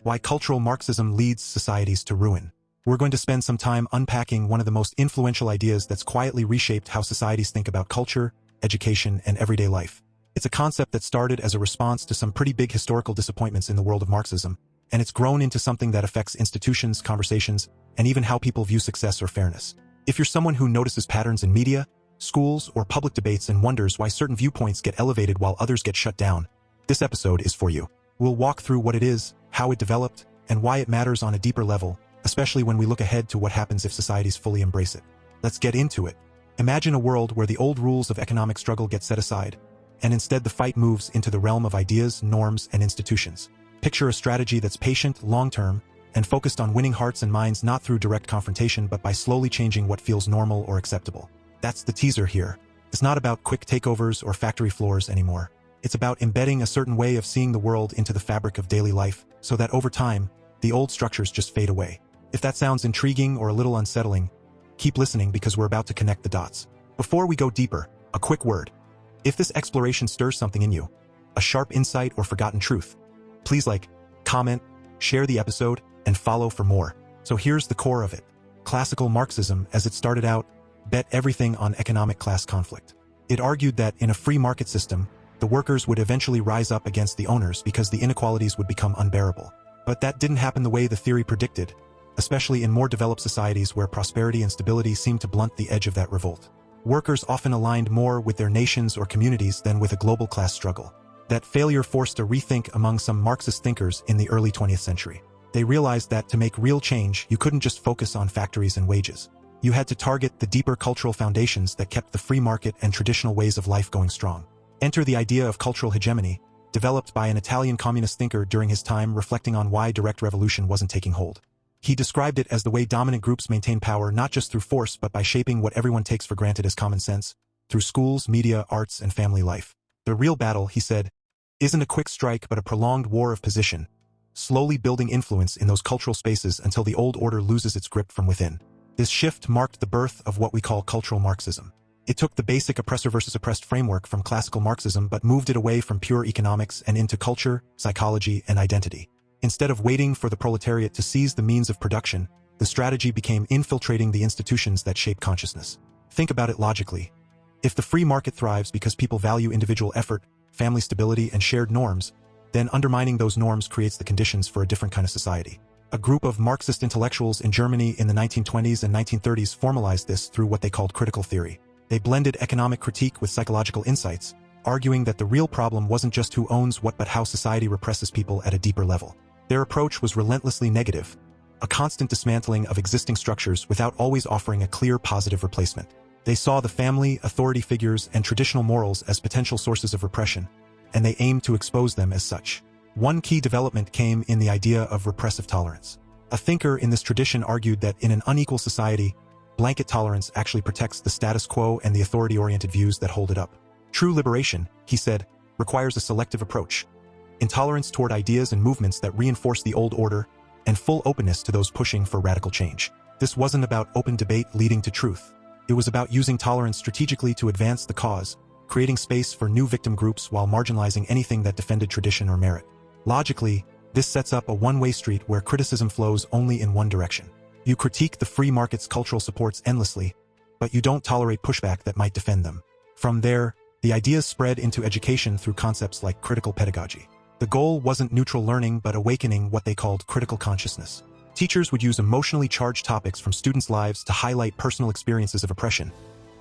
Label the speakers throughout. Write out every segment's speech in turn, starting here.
Speaker 1: Why Cultural Marxism Leads Societies to Ruin. We're going to spend some time unpacking one of the most influential ideas that's quietly reshaped how societies think about culture, education, and everyday life. It's a concept that started as a response to some pretty big historical disappointments in the world of Marxism, and it's grown into something that affects institutions, conversations, and even how people view success or fairness. If you're someone who notices patterns in media, schools, or public debates and wonders why certain viewpoints get elevated while others get shut down, this episode is for you. We'll walk through what it is, how it developed, and why it matters on a deeper level, especially when we look ahead to what happens if societies fully embrace it. Let's get into it. Imagine a world where the old rules of economic struggle get set aside, and instead the fight moves into the realm of ideas, norms, and institutions. Picture a strategy that's patient, long-term, and focused on winning hearts and minds not through direct confrontation but by slowly changing what feels normal or acceptable. That's the teaser here. It's not about quick takeovers or factory floors anymore. It's about embedding a certain way of seeing the world into the fabric of daily life, so that over time, the old structures just fade away. If that sounds intriguing or a little unsettling, keep listening because we're about to connect the dots. Before we go deeper, a quick word. If this exploration stirs something in you, a sharp insight or forgotten truth, please like, comment, share the episode, and follow for more. So here's the core of it. Classical Marxism, as it started out, bet everything on economic class conflict. It argued that in a free market system, the workers would eventually rise up against the owners because the inequalities would become unbearable. But that didn't happen the way the theory predicted, especially in more developed societies where prosperity and stability seemed to blunt the edge of that revolt. Workers often aligned more with their nations or communities than with a global class struggle. That failure forced a rethink among some Marxist thinkers in the early 20th century. They realized that to make real change, you couldn't just focus on factories and wages. You had to target the deeper cultural foundations that kept the free market and traditional ways of life going strong. Enter the idea of cultural hegemony, developed by an Italian communist thinker during his time reflecting on why direct revolution wasn't taking hold. He described it as the way dominant groups maintain power not just through force but by shaping what everyone takes for granted as common sense, through schools, media, arts, and family life. The real battle, he said, isn't a quick strike but a prolonged war of position, slowly building influence in those cultural spaces until the old order loses its grip from within. This shift marked the birth of what we call cultural Marxism. It took the basic oppressor versus oppressed framework from classical Marxism but moved it away from pure economics and into culture, psychology, and identity. Instead of waiting for the proletariat to seize the means of production, the strategy became infiltrating the institutions that shape consciousness. Think about it logically. If the free market thrives because people value individual effort, family stability, and shared norms, then undermining those norms creates the conditions for a different kind of society. A group of Marxist intellectuals in Germany in the 1920s and 1930s formalized this through what they called critical theory. They blended economic critique with psychological insights, arguing that the real problem wasn't just who owns what but how society represses people at a deeper level. Their approach was relentlessly negative, a constant dismantling of existing structures without always offering a clear positive replacement. They saw the family, authority figures, and traditional morals as potential sources of repression, and they aimed to expose them as such. One key development came in the idea of repressive tolerance. A thinker in this tradition argued that in an unequal society, blanket tolerance actually protects the status quo and the authority-oriented views that hold it up. True liberation, he said, requires a selective approach, intolerance toward ideas and movements that reinforce the old order, and full openness to those pushing for radical change. This wasn't about open debate leading to truth. It was about using tolerance strategically to advance the cause, creating space for new victim groups while marginalizing anything that defended tradition or merit. Logically, this sets up a one-way street where criticism flows only in one direction. You critique the free market's cultural supports endlessly, but you don't tolerate pushback that might defend them. From there, the ideas spread into education through concepts like critical pedagogy. The goal wasn't neutral learning but awakening what they called critical consciousness. Teachers would use emotionally charged topics from students' lives to highlight personal experiences of oppression,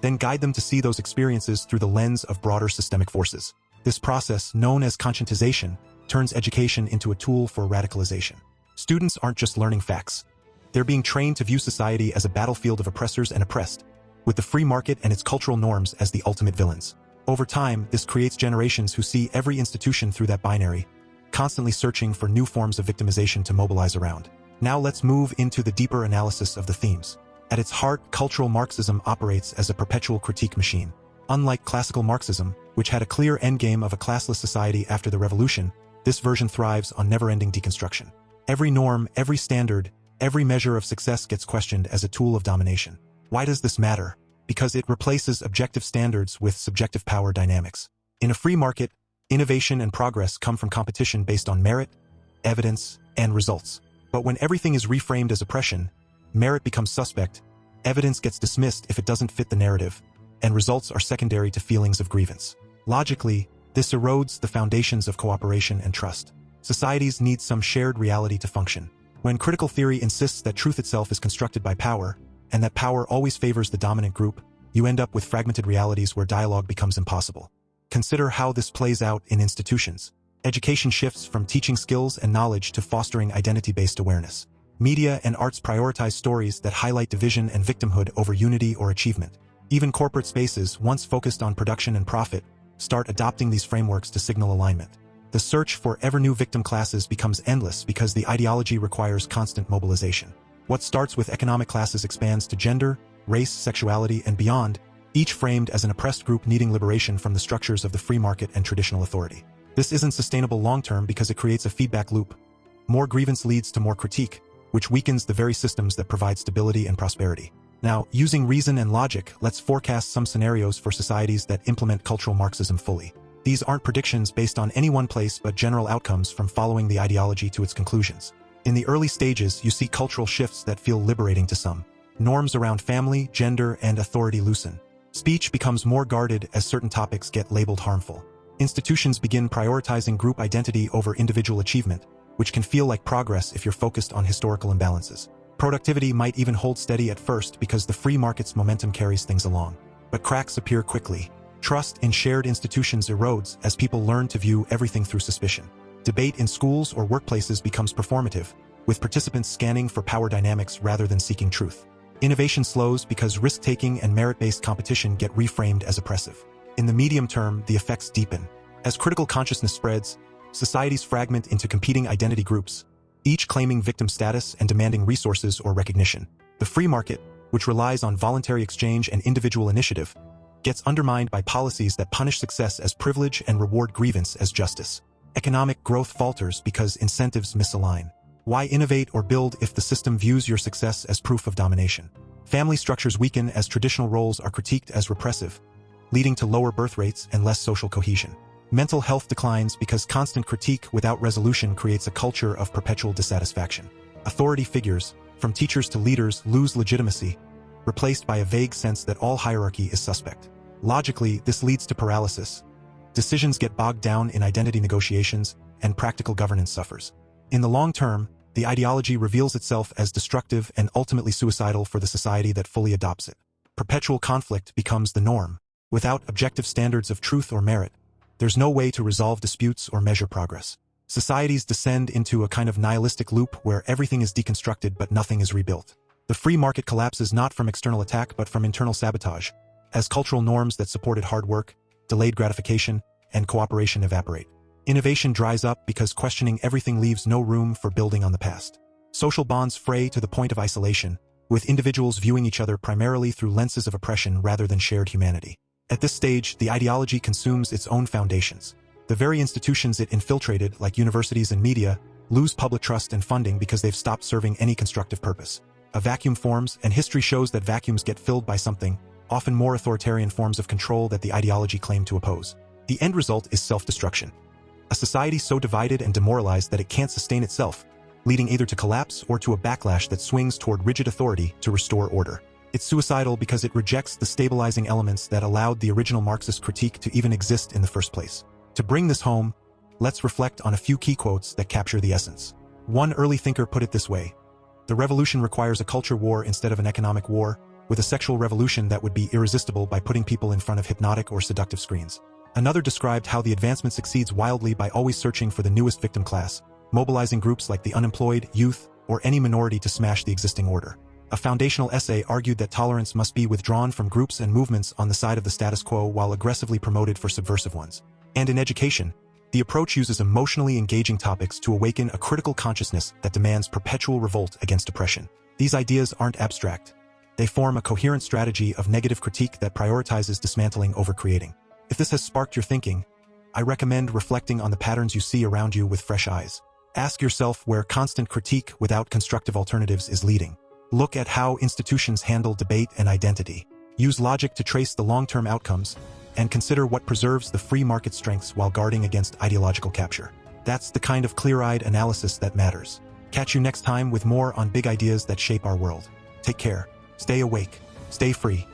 Speaker 1: then guide them to see those experiences through the lens of broader systemic forces. This process, known as conscientization, turns education into a tool for radicalization. Students aren't just learning facts. They're being trained to view society as a battlefield of oppressors and oppressed, with the free market and its cultural norms as the ultimate villains. Over time, this creates generations who see every institution through that binary, constantly searching for new forms of victimization to mobilize around. Now let's move into the deeper analysis of the themes. At its heart, cultural Marxism operates as a perpetual critique machine. Unlike classical Marxism, which had a clear endgame of a classless society after the revolution, this version thrives on never-ending deconstruction. Every norm, every standard, every measure of success gets questioned as a tool of domination. Why does this matter? Because it replaces objective standards with subjective power dynamics. In a free market, innovation and progress come from competition based on merit, evidence, and results. But when everything is reframed as oppression, merit becomes suspect, evidence gets dismissed if it doesn't fit the narrative, and results are secondary to feelings of grievance. Logically, this erodes the foundations of cooperation and trust. Societies need some shared reality to function. When critical theory insists that truth itself is constructed by power, and that power always favors the dominant group, you end up with fragmented realities where dialogue becomes impossible. Consider how this plays out in institutions. Education shifts from teaching skills and knowledge to fostering identity-based awareness. Media and arts prioritize stories that highlight division and victimhood over unity or achievement. Even corporate spaces, once focused on production and profit, start adopting these frameworks to signal alignment. The search for ever-new victim classes becomes endless because the ideology requires constant mobilization. What starts with economic classes expands to gender, race, sexuality, and beyond, each framed as an oppressed group needing liberation from the structures of the free market and traditional authority. This isn't sustainable long-term because it creates a feedback loop. More grievance leads to more critique, which weakens the very systems that provide stability and prosperity. Now, using reason and logic, let's forecast some scenarios for societies that implement cultural Marxism fully. These aren't predictions based on any one place but general outcomes from following the ideology to its conclusions. In the early stages, you see cultural shifts that feel liberating to some. Norms around family, gender, and authority loosen. Speech becomes more guarded as certain topics get labeled harmful. Institutions begin prioritizing group identity over individual achievement, which can feel like progress if you're focused on historical imbalances. Productivity might even hold steady at first because the free market's momentum carries things along. But cracks appear quickly. Trust in shared institutions erodes as people learn to view everything through suspicion. Debate in schools or workplaces becomes performative, with participants scanning for power dynamics rather than seeking truth. Innovation slows because risk-taking and merit-based competition get reframed as oppressive. In the medium term, the effects deepen. As critical consciousness spreads, societies fragment into competing identity groups, each claiming victim status and demanding resources or recognition. The free market, which relies on voluntary exchange and individual initiative, gets undermined by policies that punish success as privilege and reward grievance as justice. Economic growth falters because incentives misalign. Why innovate or build if the system views your success as proof of domination? Family structures weaken as traditional roles are critiqued as repressive, leading to lower birth rates and less social cohesion. Mental health declines because constant critique without resolution creates a culture of perpetual dissatisfaction. Authority figures, from teachers to leaders, lose legitimacy, replaced by a vague sense that all hierarchy is suspect. Logically, this leads to paralysis. Decisions get bogged down in identity negotiations, and practical governance suffers. In the long term, the ideology reveals itself as destructive and ultimately suicidal for the society that fully adopts it. Perpetual conflict becomes the norm. Without objective standards of truth or merit, there's no way to resolve disputes or measure progress. Societies descend into a kind of nihilistic loop where everything is deconstructed but nothing is rebuilt. The free market collapses not from external attack but from internal sabotage, as cultural norms that supported hard work, delayed gratification, and cooperation evaporate. Innovation dries up because questioning everything leaves no room for building on the past. Social bonds fray to the point of isolation, with individuals viewing each other primarily through lenses of oppression rather than shared humanity. At this stage, the ideology consumes its own foundations. The very institutions it infiltrated, like universities and media, lose public trust and funding because they've stopped serving any constructive purpose. A vacuum forms, and history shows that vacuums get filled by something, often more authoritarian forms of control that the ideology claimed to oppose. The end result is self-destruction. A society so divided and demoralized that it can't sustain itself, leading either to collapse or to a backlash that swings toward rigid authority to restore order. It's suicidal because it rejects the stabilizing elements that allowed the original Marxist critique to even exist in the first place. To bring this home, let's reflect on a few key quotes that capture the essence. One early thinker put it this way: "The revolution requires a culture war instead of an economic war, with a sexual revolution that would be irresistible by putting people in front of hypnotic or seductive screens." Another described how the advancement succeeds wildly by always searching for the newest victim class, mobilizing groups like the unemployed, youth, or any minority to smash the existing order. A foundational essay argued that tolerance must be withdrawn from groups and movements on the side of the status quo while aggressively promoted for subversive ones. And in education, the approach uses emotionally engaging topics to awaken a critical consciousness that demands perpetual revolt against oppression. These ideas aren't abstract. They form a coherent strategy of negative critique that prioritizes dismantling over creating. If this has sparked your thinking, I recommend reflecting on the patterns you see around you with fresh eyes. Ask yourself where constant critique without constructive alternatives is leading. Look at how institutions handle debate and identity. Use logic to trace the long-term outcomes, and consider what preserves the free market strengths while guarding against ideological capture. That's the kind of clear-eyed analysis that matters. Catch you next time with more on big ideas that shape our world. Take care, stay awake, stay free,